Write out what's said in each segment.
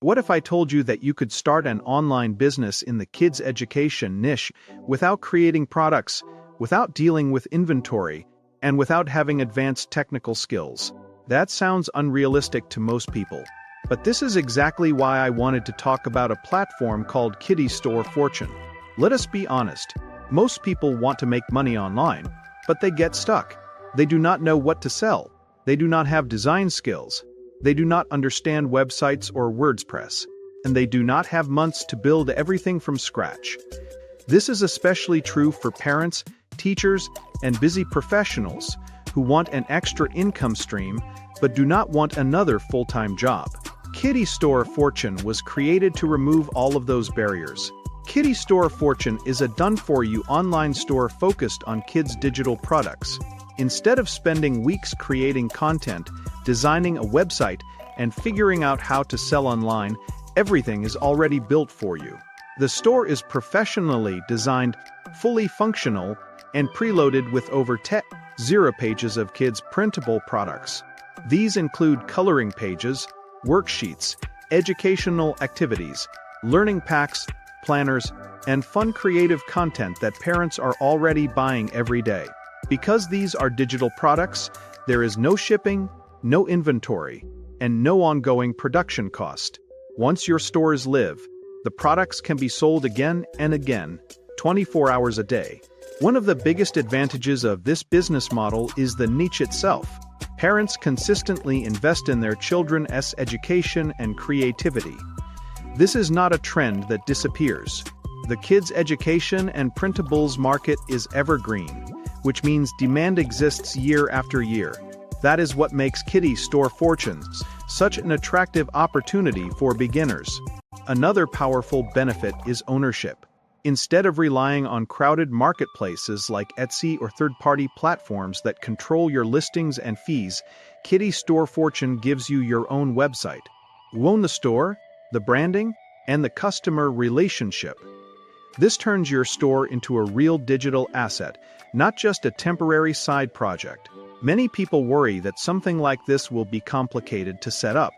What if I told you that you could start an online business in the kids' education niche without creating products, without dealing with inventory, and without having advanced technical skills? That sounds unrealistic to most people. But this is exactly why I wanted to talk about a platform called Kiddy Store Fortune. Let us be honest. Most people want to make money online, but they get stuck. They do not know what to sell. They do not have design skills. They do not understand websites or WordPress. And they do not have months to build everything from scratch. This is especially true for parents, teachers, and busy professionals who want an extra income stream but do not want another full-time job. Kiddy Store Fortune was created to remove all of those barriers. Kiddy Store Fortune is a done-for-you online store focused on kids' digital products. Instead of spending weeks creating content, designing a website, and figuring out how to sell online, everything is already built for you. The store is professionally designed, fully functional, and preloaded with over 10 pages of kids' printable products. These include coloring pages, worksheets, educational activities, learning packs, planners, and fun creative content that parents are already buying every day. Because these are digital products, there is no shipping, no inventory, and no ongoing production cost. Once your stores live, the products can be sold again and again, 24 hours a day. One of the biggest advantages of this business model is the niche itself. Parents consistently invest in their children's education and creativity. This is not a trend that disappears. The kids' education and printables market is evergreen, which means demand exists year after year. That is what makes Kiddy Store Fortunes such an attractive opportunity for beginners. Another powerful benefit is ownership. Instead of relying on crowded marketplaces like Etsy or third-party platforms that control your listings and fees, Kiddy Store Fortune gives you your own website. You own the store, the branding, and the customer relationship. This turns your store into a real digital asset, not just a temporary side project. Many people worry that something like this will be complicated to set up.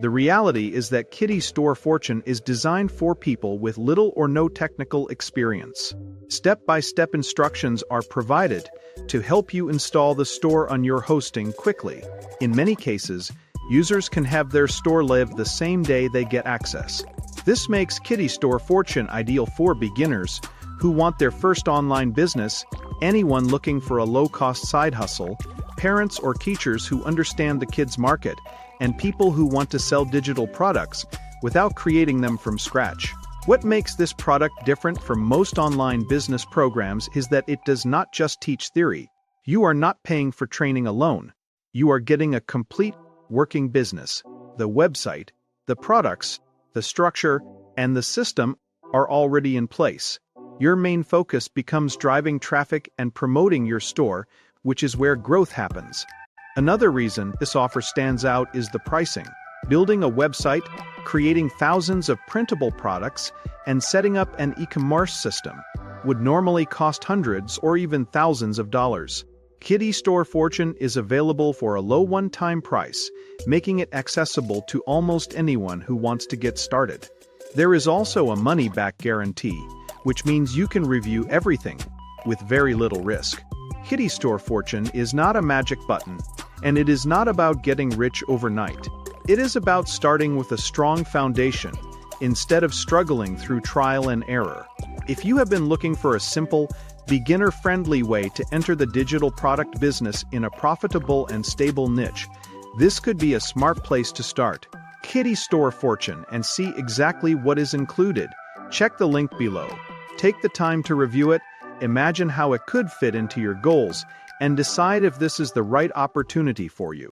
The reality is that Kiddy Store Fortune is designed for people with little or no technical experience. Step-by-step instructions are provided to help you install the store on your hosting quickly. In many cases, users can have their store live the same day they get access. This makes Kiddy Store Fortune ideal for beginners who want their first online business, anyone looking for a low-cost side hustle, parents or teachers who understand the kids' market, and people who want to sell digital products without creating them from scratch. What makes this product different from most online business programs is that it does not just teach theory. You are not paying for training alone. You are getting a complete, working business. The website, the products, the structure, and the system are already in place. Your main focus becomes driving traffic and promoting your store, which is where growth happens. Another reason this offer stands out is the pricing. Building a website, creating thousands of printable products, and setting up an e-commerce system would normally cost hundreds or even thousands of dollars. Kiddy Store Fortune is available for a low one-time price, making it accessible to almost anyone who wants to get started. There is also a money-back guarantee, which means you can review everything with very little risk. Kiddy Store Fortune is not a magic button, and it is not about getting rich overnight. It is about starting with a strong foundation, instead of struggling through trial and error. If you have been looking for a simple, beginner-friendly way to enter the digital product business in a profitable and stable niche, this could be a smart place to start. Kiddy Store Fortune and see exactly what is included. Check the link below. Take the time to review it, imagine how it could fit into your goals, and decide if this is the right opportunity for you.